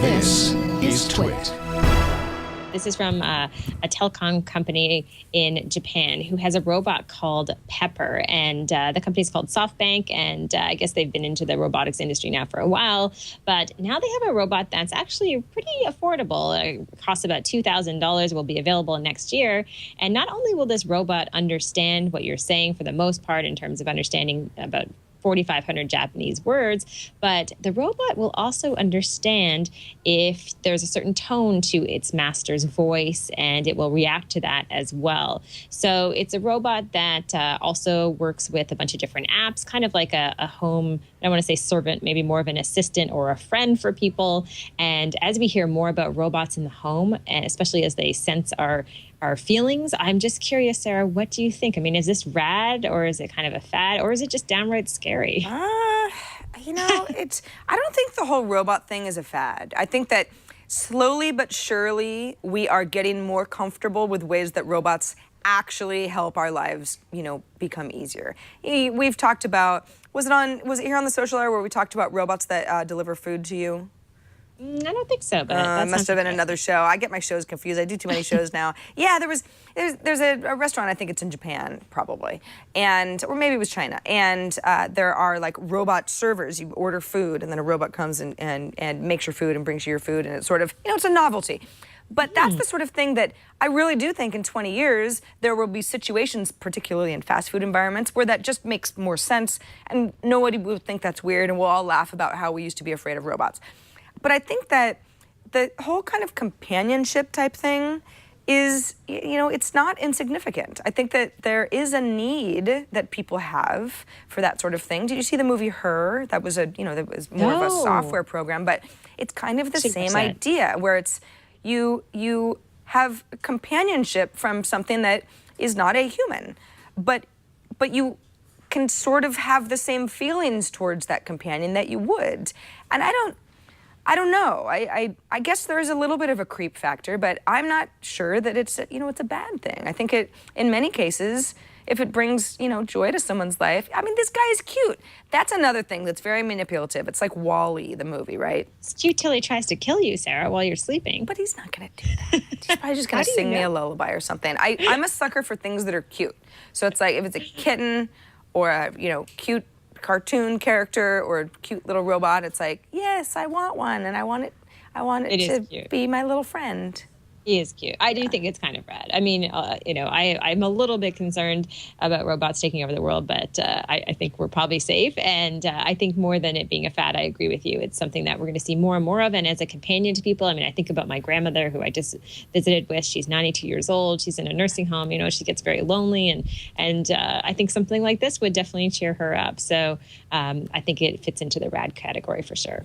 This is Twit. This is from a telecom company in Japan who has a robot called Pepper, and the company is called Softbank, and I guess they've been into the robotics industry now for a while, but now they have a robot that's actually pretty affordable. It costs about $2,000, will be available next year, and not only will this robot understand what you're saying for the most part in terms of understanding about 4,500 Japanese words, but the robot will also understand if there's a certain tone to its master's voice, and it will react to that as well. So it's a robot that also works with a bunch of different apps, kind of like a home, I don't want to say servant, maybe more of an assistant or a friend for people. And as we hear more about robots in the home, and especially as they sense our feelings, I'm just curious, Sarah, what do you think? I mean, is this rad, or is it kind of a fad, or is it just downright scary? I don't think the whole robot thing is a fad. I think that slowly but surely we are getting more comfortable with ways that robots actually help our lives, become easier. We've talked about, was it here on the Social Hour where we talked about robots that deliver food to you? I don't think so, but it must have been another show. I get my shows confused. I do too many shows now. Yeah, there's a restaurant, I think it's in Japan, probably, or maybe it was China, and there are like robot servers. You order food, and then a robot comes and makes your food and brings you your food, and it's sort of, it's a novelty. But that's the sort of thing that I really do think in 20 years, there will be situations, particularly in fast food environments, where that just makes more sense, and nobody will think that's weird, and we'll all laugh about how we used to be afraid of robots. But I think that the whole kind of companionship type thing is, it's not insignificant. I think that there is a need that people have for that sort of thing. Did you see the movie Her? That was that was more of a software program, but it's kind of the 6%. same idea, where it's you have companionship from something that is not a human, but you can sort of have the same feelings towards that companion that you would. And I don't know. I guess there is a little bit of a creep factor, but I'm not sure that it's a bad thing. I think in many cases, if it brings joy to someone's life. I mean, this guy is cute. That's another thing that's very manipulative. It's like WALL-E, the movie, right? It's cute till he tries to kill you, Sarah, while you're sleeping. But he's not gonna do that. He's probably just gonna sing me a lullaby or something. I'm a sucker for things that are cute. So it's like if it's a kitten or a cute cartoon character or a cute little robot, it's like, yes, I want one, and I want it to be my little friend. He is cute. I do think it's kind of rad. I mean, I'm a little bit concerned about robots taking over the world, but I think we're probably safe. And I think more than it being a fad, I agree with you. It's something that we're going to see more and more of. And as a companion to people, I mean, I think about my grandmother, who I just visited with. She's 92 years old. She's in a nursing home. She gets very lonely. And I think something like this would definitely cheer her up. So I think it fits into the rad category for sure.